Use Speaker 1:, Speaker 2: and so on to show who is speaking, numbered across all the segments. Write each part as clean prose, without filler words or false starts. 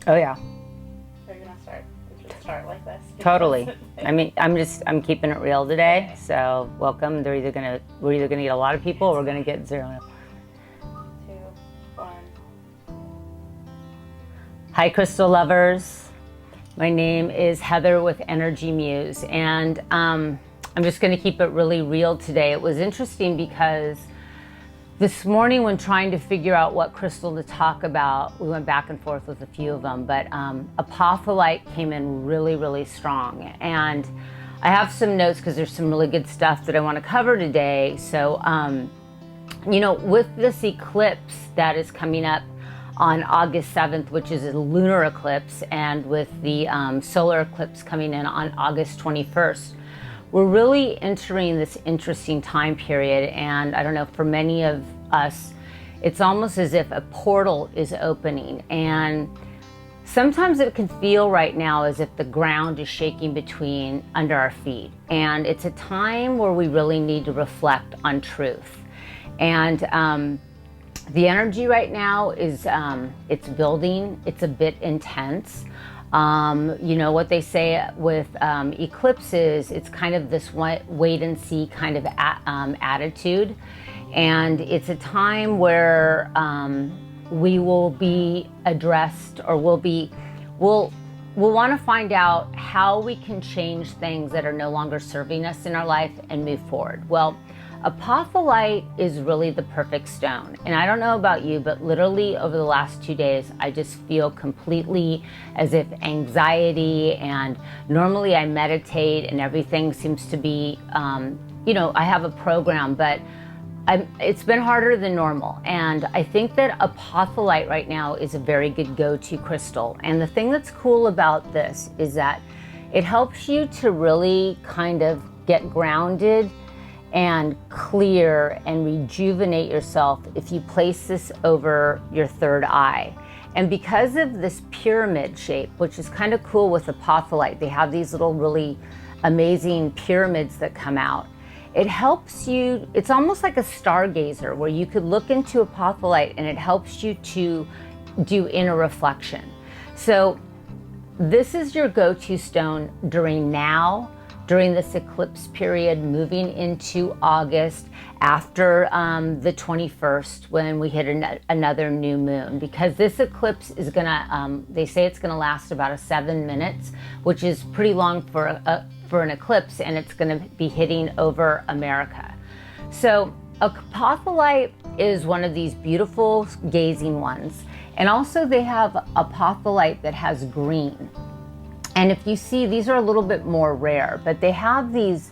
Speaker 1: Oh yeah.
Speaker 2: We're gonna start. We should start like this.
Speaker 1: Totally. I mean, I'm keeping it real today.
Speaker 2: Okay.
Speaker 1: So welcome. We're either gonna get a lot of people or we're gonna get 0.
Speaker 2: 2, 1.
Speaker 1: Hi, crystal lovers. My name is Heather with Energy Muse, and I'm just gonna keep it really real today. It was interesting because this morning when trying to figure out what crystal to talk about, we went back and forth with a few of them, but Apophyllite came in really, really strong. And I have some notes because there's some really good stuff that I want to cover today. So, you know, with this eclipse that is coming up on August 7th, which is a lunar eclipse, and with the solar eclipse coming in on August 21st, we're really entering this interesting time period. And I don't know, for many of us, it's almost as if a portal is opening. And sometimes it can feel right now as if the ground is shaking under our feet. And it's a time where we really need to reflect on truth. And the energy right now is, it's building, it's a bit intense. You know what they say with eclipses, it's kind of this wait and see kind of attitude. And it's a time where we will be addressed, or we'll want to find out how we can change things that are no longer serving us in our life and move forward. Well, Apophyllite is really the perfect stone. And I don't know about you, but literally over the last 2 days, I just feel completely as if anxiety, and normally I meditate and everything seems to be, you know, I have a program, but it's been harder than normal. And I think that Apophyllite right now is a very good go-to crystal. And the thing that's cool about this is that it helps you to really kind of get grounded and clear and rejuvenate yourself if you place this over your third eye. And because of this pyramid shape, which is kind of cool with Apophyllite, they have these little really amazing pyramids that come out. It helps you, it's almost like a stargazer where you could look into Apophyllite and it helps you to do inner reflection. So this is your go-to stone during this eclipse period, moving into August after the 21st, when we hit another new moon, because this eclipse is gonna, they say it's gonna last about 7 minutes, which is pretty long for an eclipse, and it's gonna be hitting over America. So Apophyllite is one of these beautiful gazing ones. And also they have Apophyllite that has green. And if you see, these are a little bit more rare, but they have these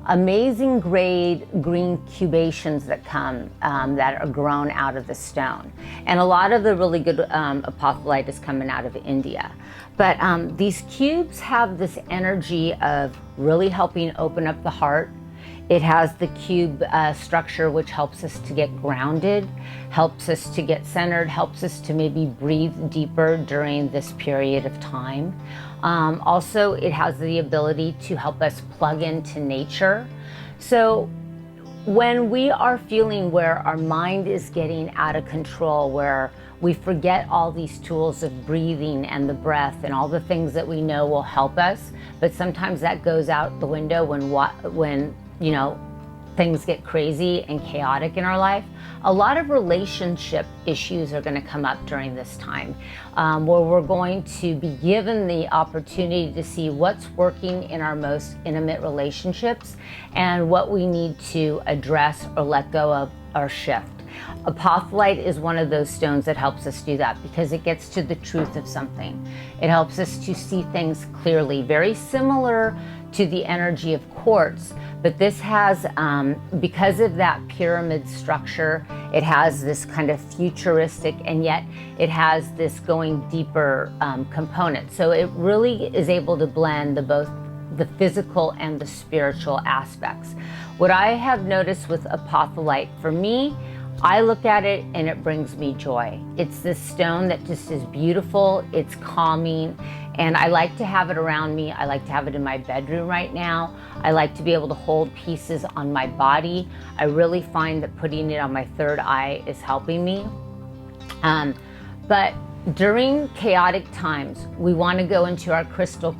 Speaker 1: amazing grade green cubations that come, that are grown out of the stone. And a lot of the really good Apophyllite is coming out of India. But these cubes have this energy of really helping open up the heart. It has the cube structure, which helps us to get grounded, helps us to get centered, helps us to maybe breathe deeper during this period of time. Also, it has the ability to help us plug into nature. So when we are feeling where our mind is getting out of control, where we forget all these tools of breathing and the breath and all the things that we know will help us, but sometimes that goes out the window when you know, things get crazy and chaotic in our life. A lot of relationship issues are going to come up during this time, where we're going to be given the opportunity to see what's working in our most intimate relationships and what we need to address or let go of or shift. Apophyllite is one of those stones that helps us do that because it gets to the truth of something. It helps us to see things clearly, very similar to the energy of quartz, but this has, because of that pyramid structure, it has this kind of futuristic, and yet it has this going deeper component. So it really is able to blend both the physical and the spiritual aspects. What I have noticed with Apophyllite, for me, I look at it and it brings me joy. It's this stone that just is beautiful, it's calming, and I like to have it around me. I like to have it in my bedroom right now. I like to be able to hold pieces on my body. I really find that putting it on my third eye is helping me. But during chaotic times, we want to go into our crystal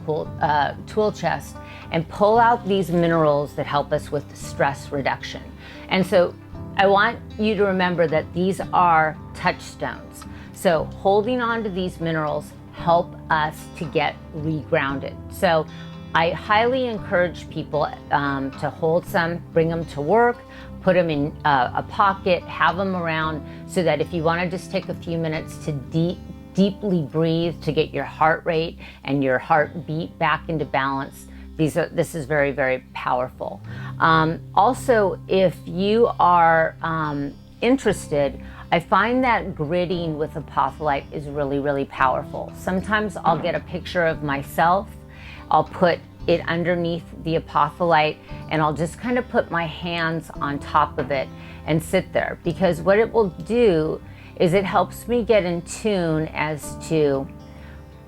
Speaker 1: tool chest and pull out these minerals that help us with stress reduction. And so I want you to remember that these are touchstones. So holding on to these minerals help us to get regrounded. So I highly encourage people to hold some, bring them to work, put them in a pocket, have them around, so that if you want to just take a few minutes to deeply breathe, to get your heart rate and your heartbeat back into balance, this is very, very powerful. Also, if you are interested, I find that gridding with Apophyllite is really, really powerful. Sometimes I'll get a picture of myself, I'll put it underneath the Apophyllite, and I'll just kind of put my hands on top of it and sit there, because what it will do is it helps me get in tune as to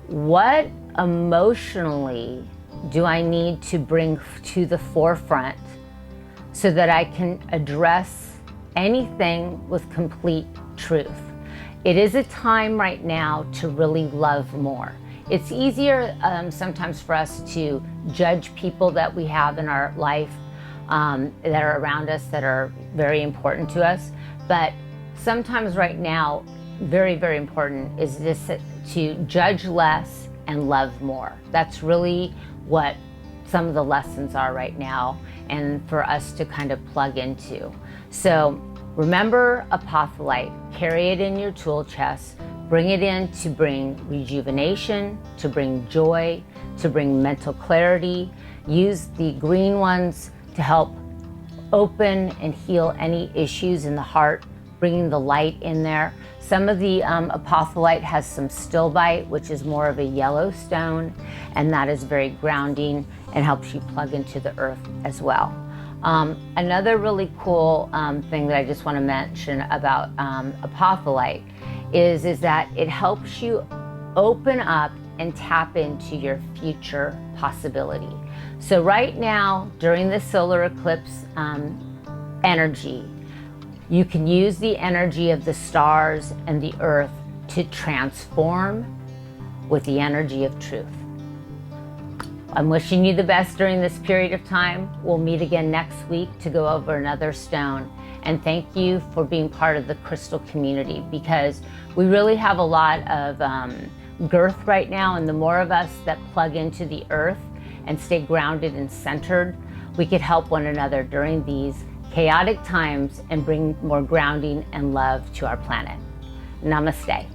Speaker 1: what emotionally do I need to bring to the forefront so that I can address anything with complete truth. It is a time right now to really love more. It's easier sometimes for us to judge people that we have in our life that are around us, that are very important to us. But sometimes right now, very, very important is this, to judge less and love more. That's really what some of the lessons are right now, and for us to kind of plug into. So remember Apophyllite, carry it in your tool chest, bring it in to bring rejuvenation, to bring joy, to bring mental clarity. Use the green ones to help open and heal any issues in the heart, bringing the light in there. Some of the Apophyllite has some stilbite, which is more of a yellow stone, and that is very grounding and helps you plug into the earth as well. Another really cool thing that I just want to mention about Apophyllite is that it helps you open up and tap into your future possibility. So right now, during the solar eclipse energy, you can use the energy of the stars and the earth to transform with the energy of truth. I'm wishing you the best during this period of time. We'll meet again next week to go over another stone. And thank you for being part of the crystal community, because we really have a lot of girth right now, and the more of us that plug into the earth and stay grounded and centered, we could help one another during these chaotic times and bring more grounding and love to our planet. Namaste.